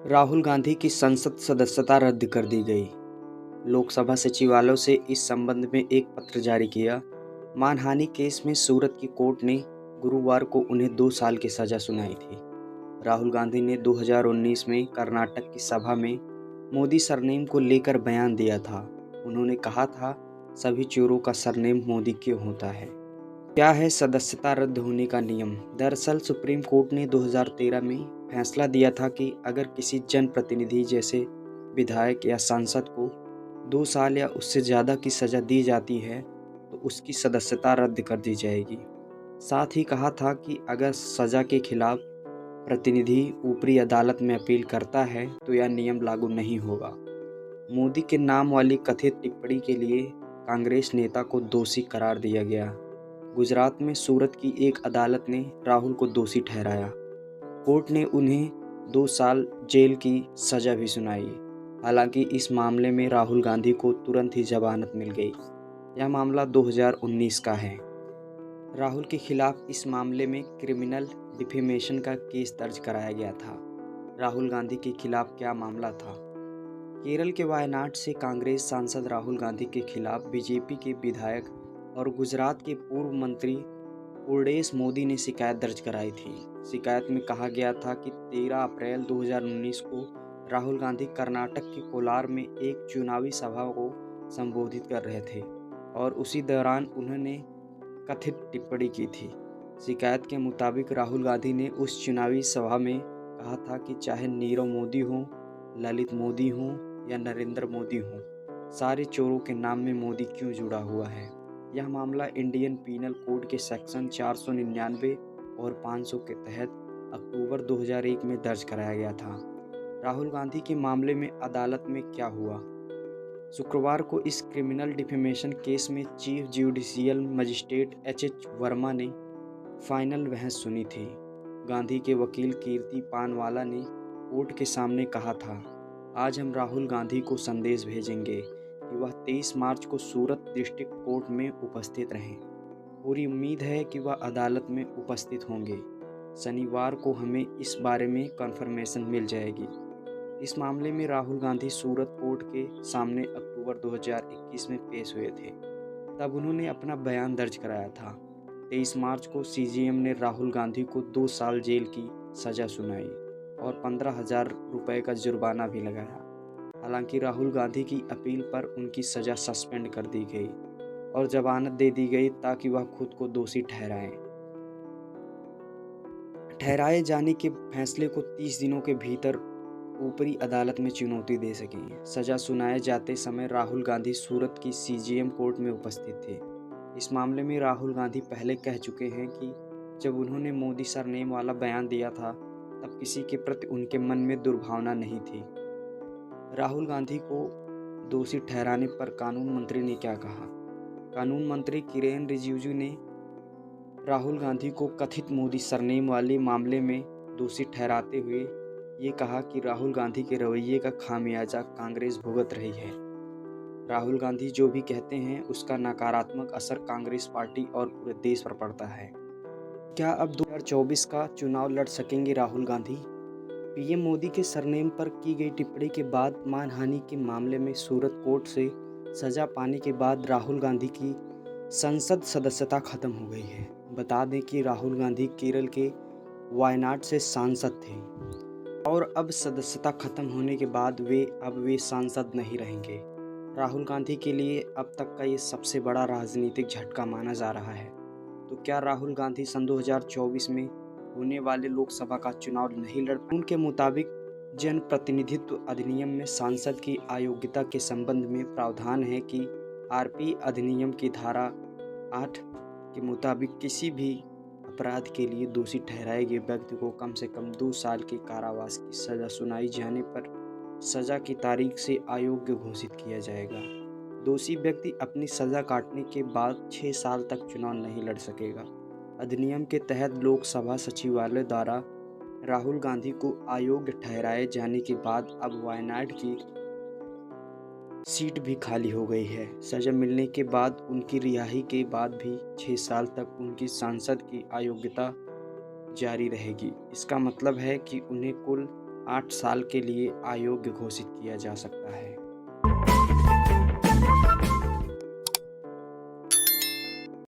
राहुल गांधी की संसद सदस्यता रद्द कर दी गई। लोकसभा सचिवालय से इस संबंध में एक पत्र जारी किया। मानहानि केस में सूरत की कोर्ट ने गुरुवार को उन्हें 2 साल की सजा सुनाई थी। राहुल गांधी ने 2019 में कर्नाटक की सभा में मोदी सरनेम को लेकर बयान दिया था। उन्होंने कहा था, सभी चोरों का सरनेम मोदी क्यों होता है। क्या है सदस्यता रद्द होने का नियम? दरअसल सुप्रीम कोर्ट ने 2013 में फैसला दिया था कि अगर किसी जनप्रतिनिधि जैसे विधायक या सांसद को 2 साल या उससे ज़्यादा की सज़ा दी जाती है तो उसकी सदस्यता रद्द कर दी जाएगी। साथ ही कहा था कि अगर सज़ा के खिलाफ प्रतिनिधि ऊपरी अदालत में अपील करता है तो यह नियम लागू नहीं होगा। मोदी के नाम वाली कथित टिप्पणी के लिए कांग्रेस नेता को दोषी करार दिया गया। गुजरात में सूरत की एक अदालत ने राहुल को दोषी ठहराया। कोर्ट ने उन्हें 2 साल जेल की सज़ा भी सुनाई। हालांकि इस मामले में राहुल गांधी को तुरंत ही जमानत मिल गई। यह मामला 2019 का है। राहुल के खिलाफ इस मामले में क्रिमिनल डिफेमेशन का केस दर्ज कराया गया था। राहुल गांधी के खिलाफ क्या मामला था? केरल के वायनाड से कांग्रेस सांसद राहुल गांधी के खिलाफ बीजेपी के विधायक और गुजरात के पूर्व मंत्री पूर्णेश मोदी ने शिकायत दर्ज कराई थी। शिकायत में कहा गया था कि 13 अप्रैल 2019 को राहुल गांधी कर्नाटक के कोलार में एक चुनावी सभा को संबोधित कर रहे थे और उसी दौरान उन्होंने कथित टिप्पणी की थी। शिकायत के मुताबिक राहुल गांधी ने उस चुनावी सभा में कहा था कि चाहे नीरव मोदी हो, ललित मोदी हो या नरेंद्र मोदी हो, सारे चोरों के नाम में मोदी क्यों जुड़ा हुआ है। यह मामला इंडियन पीनल कोड के सेक्शन 499 और 500 के तहत अक्टूबर 2001 में दर्ज कराया गया था। राहुल गांधी के मामले में अदालत में क्या हुआ? शुक्रवार को इस क्रिमिनल डिफेमेशन केस में chief judicial magistrate H Verma ने फाइनल बहस सुनी थी। गांधी के वकील कीर्ति पानवाला ने कोर्ट के सामने कहा था, आज हम राहुल गांधी को संदेश भेजेंगे कि वह 23 मार्च को सूरत डिस्ट्रिक्ट कोर्ट में उपस्थित रहें। पूरी उम्मीद है कि वह अदालत में उपस्थित होंगे। शनिवार को हमें इस बारे में कन्फर्मेशन मिल जाएगी। इस मामले में राहुल गांधी सूरत कोर्ट के सामने अक्टूबर 2021 में पेश हुए थे। तब उन्होंने अपना बयान दर्ज कराया था। 23 मार्च को सीजेएम ने राहुल गांधी को 2 साल जेल की सज़ा सुनाई और 15,000 रुपये का जुर्माना भी लगाया। हालांकि राहुल गांधी की अपील पर उनकी सज़ा सस्पेंड कर दी गई और जमानत दे दी गई ताकि वह खुद को दोषी ठहराए जाने के फैसले को 30 दिनों के भीतर ऊपरी अदालत में चुनौती दे सकें। सज़ा सुनाए जाते समय राहुल गांधी सूरत की सीजेएम कोर्ट में उपस्थित थे। इस मामले में राहुल गांधी पहले कह चुके हैं कि जब उन्होंने मोदी सरनेम वाला बयान दिया था तब किसी के प्रति उनके मन में दुर्भावना नहीं थी। राहुल गांधी को दोषी ठहराने पर कानून मंत्री ने क्या कहा? कानून मंत्री किरेन रिजिजू ने राहुल गांधी को कथित मोदी सरनेम वाले मामले में दोषी ठहराते हुए ये कहा कि राहुल गांधी के रवैये का खामियाजा कांग्रेस भुगत रही है। राहुल गांधी जो भी कहते हैं उसका नकारात्मक असर कांग्रेस पार्टी और पूरे देश पर पड़ता है। क्या अब 2024 का चुनाव लड़ सकेंगे राहुल गांधी? पीएम मोदी के सरनेम पर की गई टिप्पणी के बाद मानहानि के मामले में सूरत कोर्ट से सजा पाने के बाद राहुल गांधी की संसद सदस्यता खत्म हो गई है। बता दें कि राहुल गांधी केरल के वायनाड से सांसद थे और अब सदस्यता खत्म होने के बाद वे सांसद नहीं रहेंगे। राहुल गांधी के लिए अब तक का ये सबसे बड़ा राजनीतिक झटका माना जा रहा है। तो क्या राहुल गांधी सन 2024 में होने वाले लोकसभा का चुनाव नहीं लड़? उनके मुताबिक जनप्रतिनिधित्व अधिनियम में सांसद की अयोग्यता के संबंध में प्रावधान है कि आरपी अधिनियम की धारा 8 के मुताबिक किसी भी अपराध के लिए दोषी ठहराए गए व्यक्ति को कम से कम 2 साल के कारावास की सजा सुनाई जाने पर सजा की तारीख से अयोग्य घोषित किया जाएगा। दोषी व्यक्ति अपनी सजा काटने के बाद 6 साल तक चुनाव नहीं लड़ सकेगा। अधिनियम के तहत लोकसभा सचिवालय द्वारा राहुल गांधी को अयोग्य ठहराए जाने के बाद अब वायनाड की सीट भी खाली हो गई है। सजा मिलने के बाद उनकी रिहाई के बाद भी 6 साल तक उनकी सांसद की अयोग्यता जारी रहेगी। इसका मतलब है कि उन्हें कुल 8 साल के लिए अयोग्य घोषित किया जा सकता है।